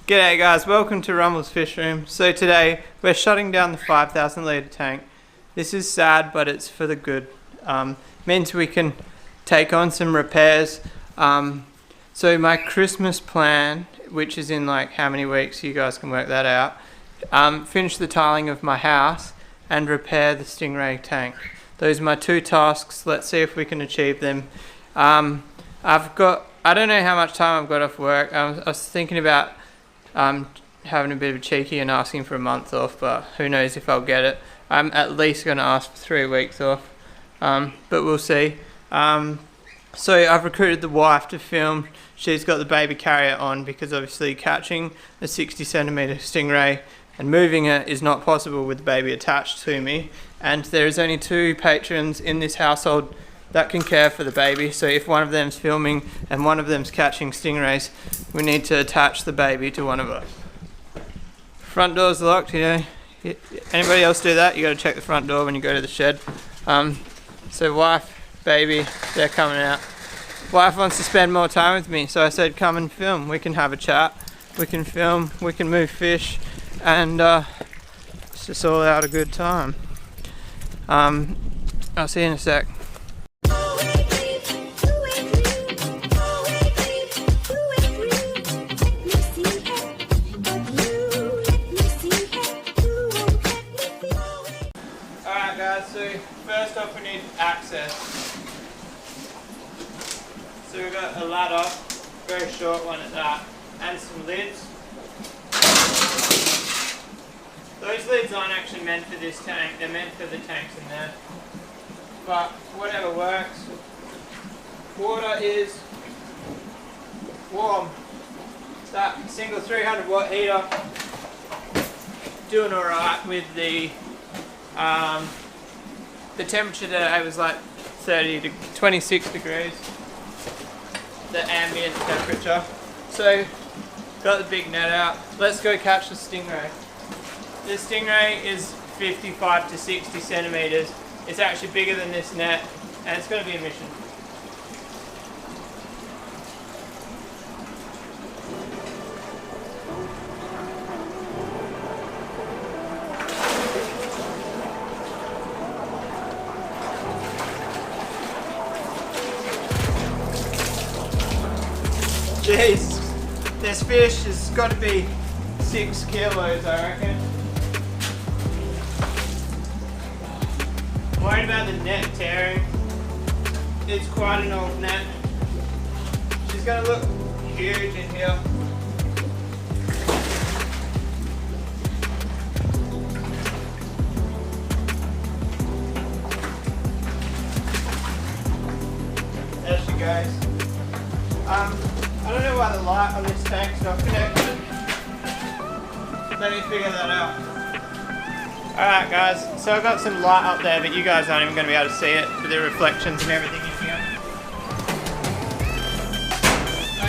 G'day guys, welcome to Rumble's Fish Room. So today we're shutting down the 5,000 litre tank. This is sad, but it's for the good. Means we can take on some repairs. So my Christmas plan, which is in like how many weeks, you guys can work that out. Finish the tiling of my house and repair the stingray tank. Those are my two tasks. Let's see if we can achieve them. I don't know how much time I've got off work. I was thinking about having a bit of a cheeky and asking for a month off, but who knows if I'll get it. I'm at least going to ask for 3 weeks off, but we'll see. So I've recruited the wife to film. She's got the baby carrier on because obviously catching a 60 centimetre stingray and moving it is not possible with the baby attached to me. And there is only 2 patrons in this household that can care for the baby, so if one of them's filming and one of them's catching stingrays, we need to attach the baby to one of us. Front door's locked, you know. Anybody else do that? You gotta check the front door when you go to the shed. So wife, baby, they're coming out. Wife wants to spend more time with me, so I said come and film. We can have a chat, we can film, we can move fish, and it's just all out a good time. I'll see you in a sec. So first off we need access. So we've got a ladder, very short one at that, and some lids. Those lids aren't actually meant for this tank, they're meant for the tanks in there. But whatever works. Water is warm. That single 300 watt heater doing alright with the temperature today was like 30 to 26 degrees, the ambient temperature. So, got the big net out. Let's go catch the stingray. The stingray is 55 to 60 centimeters. It's actually bigger than this net, and it's going to be a mission. Jeez, this fish has got to be 6 kilos, I reckon. I'm worried about the net tearing. It's quite an old net. She's going to look huge in here. There she goes. I don't know why the light on this tank's not connected. Let me figure that out. Alright guys, so I've got some light up there, but you guys aren't even going to be able to see it with the reflections and everything in here. Oh,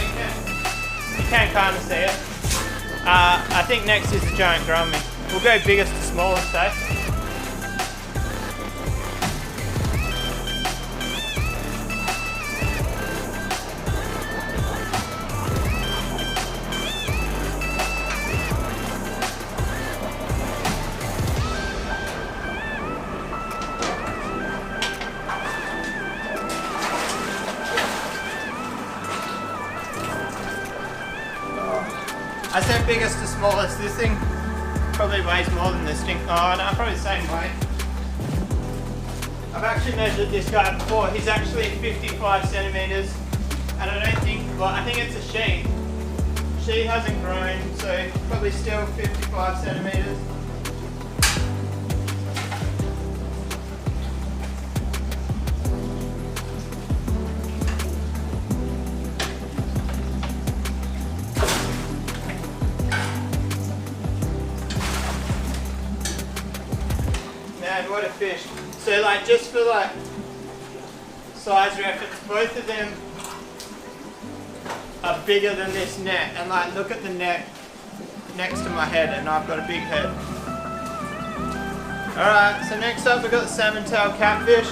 you can kind of see it. I think next is the giant grummy. We'll go biggest to smallest, eh? I said biggest to smallest. This thing probably weighs more than this thing. Oh no, probably the same weight. I've actually measured this guy before. He's actually 55 centimeters, and I don't think, well, I think it's a she. She hasn't grown, so probably still 55 centimeters. Man, what a fish. So like, just for like size reference, both of them are bigger than this net, and like look at the net next to my head, and I've got a big head. Alright, so next up we've got the salmon tail catfish.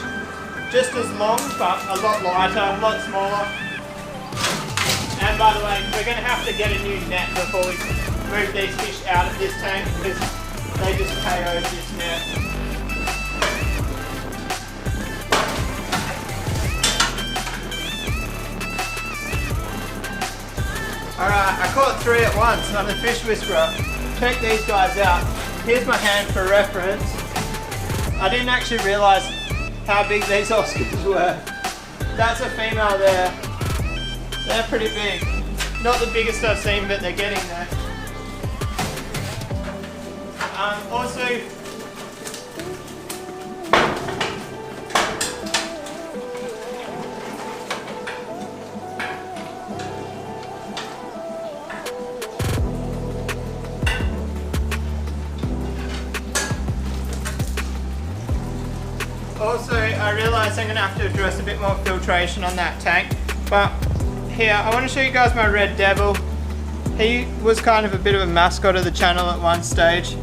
Just as long, but a lot lighter, a lot smaller. And by the way, we're going to have to get a new net before we move these fish out of this tank because they just KO this net. Alright, I caught 3 at once. I'm the fish whisperer. Check these guys out. Here's my hand for reference. I didn't actually realise how big these Oscars were. That's a female there. They're pretty big. Not the biggest I've seen, but they're getting there. Also, I realised I'm going to have to address a bit more filtration on that tank. But here, I want to show you guys my red devil. He was kind of a bit of a mascot of the channel at one stage.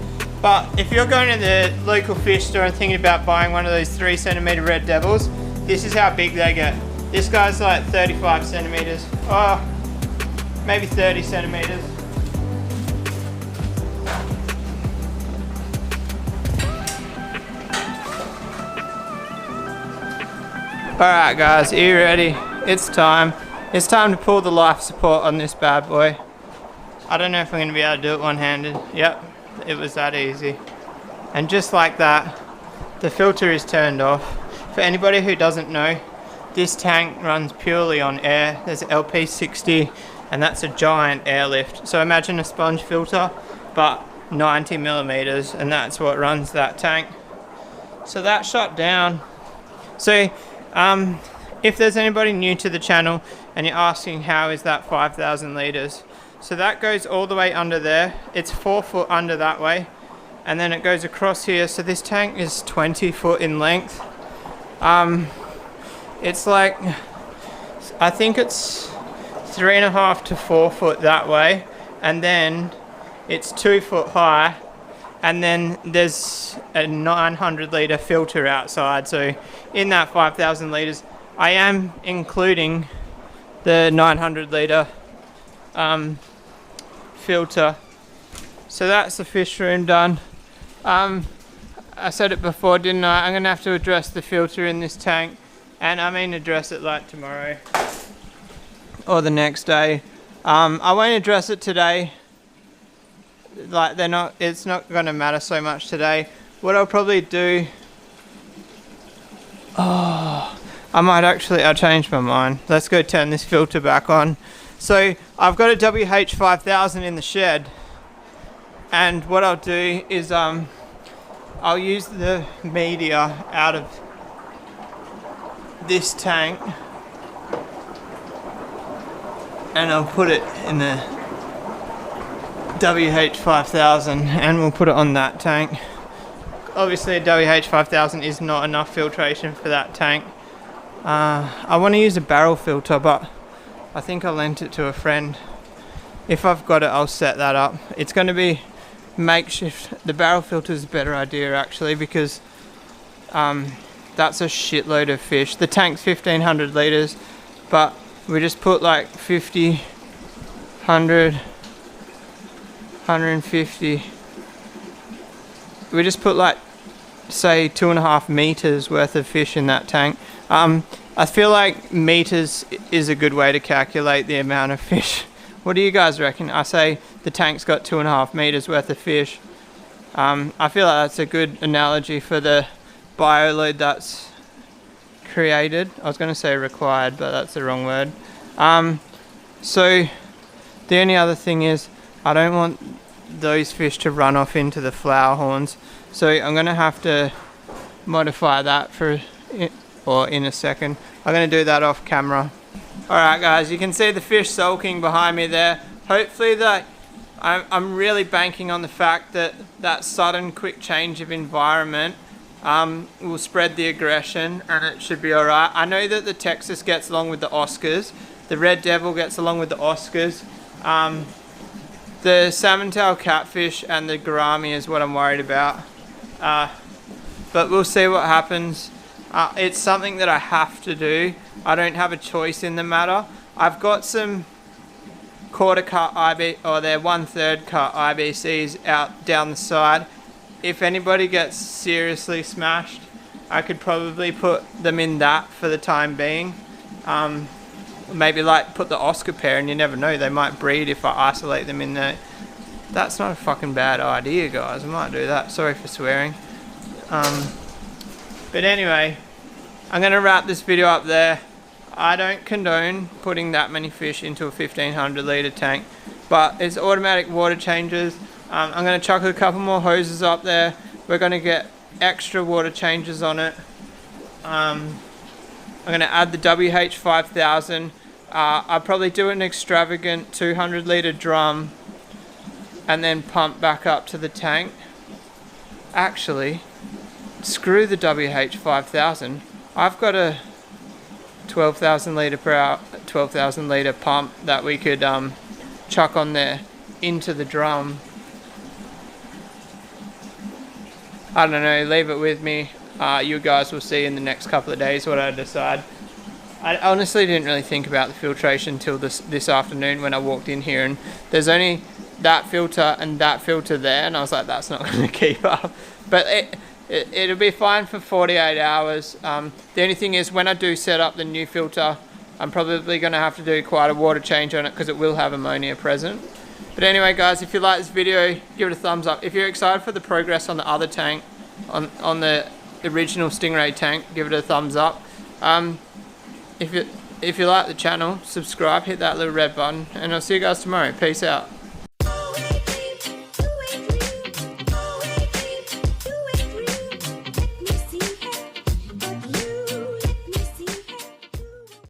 But if you're going to the local fish store and thinking about buying one of those 3 centimetre red devils, this is how big they get. This guy's like 35 centimetres. Oh, maybe 30 centimetres. Alright guys, are you ready? It's time. It's time to pull the life support on this bad boy. I don't know if I'm going to be able to do it one-handed. Yep, it was that easy. And just like that, the filter is turned off. For anybody who doesn't know, this tank runs purely on air. There's LP60 and that's a giant airlift. So imagine a sponge filter, but 90 millimeters, and that's what runs that tank. So that shut down. So if there's anybody new to the channel and you're asking how is that 5,000 litres, so that goes all the way under there. It's 4 foot under that way, and then it goes across here. So this tank is 20 foot in length. It's like, I think it's 3.5 to 4 foot that way, and then it's 2 foot high, and then there's a 900 litre filter outside. So in that 5,000 litres, I am including the 900 litre filter. So that's the fish room done. I said it before, didn't I? I'm gonna have to address the filter in this tank, and I mean address it like tomorrow or the next day. I won't address it today. Like it's not gonna matter so much today. What I'll probably do, I changed my mind. Let's go turn this filter back on. So I've got a WH5000 in the shed, and what I'll do is I'll use the media out of this tank and I'll put it in the WH5000 and we'll put it on that tank. Obviously a WH5000 is not enough filtration for that tank. I want to use a barrel filter, but I think I lent it to a friend. If I've got it, I'll set that up. It's going to be makeshift. The barrel filter is a better idea actually, because that's a shitload of fish. The tank's 1500 litres, but we just put like 50, 100, 150. We just put like, say, 2.5 meters worth of fish in that tank. I feel like meters is a good way to calculate the amount of fish. What do you guys reckon? I say the tank's got 2.5 meters worth of fish. I feel like that's a good analogy for the bioload that's created. I was going to say required, but that's the wrong word. So the only other thing is I don't want those fish to run off into the flower horns. So I'm going to have to modify that in a second. I'm going to do that off camera. Alright guys, you can see the fish sulking behind me there. Hopefully I'm really banking on the fact that that sudden quick change of environment will spread the aggression and it should be alright. I know that the Texas gets along with the Oscars. The Red Devil gets along with the Oscars. The salmon tail catfish and the gourami is what I'm worried about. But we'll see what happens. It's something that I have to do. I don't have a choice in the matter. I've got some quarter cut or their 1/3 cut IBCs out down the side. If anybody gets seriously smashed, I could probably put them in that for the time being. Maybe like put the Oscar pair, and you never know, they might breed if I isolate them in there. That's not a fucking bad idea, guys. I might do that. Sorry for swearing. But anyway, I'm going to wrap this video up there. I don't condone putting that many fish into a 1500 litre tank, but it's automatic water changes. I'm going to chuck a couple more hoses up there. We're going to get extra water changes on it. I'm going to add the WH5000. I'll probably do an extravagant 200 litre drum and then pump back up to the tank. Actually, screw the WH5000. I've got a 12,000 litre per hour, 12,000 litre pump that we could chuck on there into the drum. I don't know, leave it with me. You guys will see in the next couple of days what I decide. I honestly didn't really think about the filtration till this afternoon when I walked in here, and there's only that filter and that filter there, and I was like, that's not going to keep up. But it'll be fine for 48 hours. The only thing is, when I do set up the new filter, I'm probably going to have to do quite a water change on it because it will have ammonia present. But anyway, guys, if you like this video, give it a thumbs up. If you're excited for the progress on the other tank, on the original Stingray tank, give it a thumbs up. If you like the channel, subscribe, hit that little red button, and I'll see you guys tomorrow. Peace out.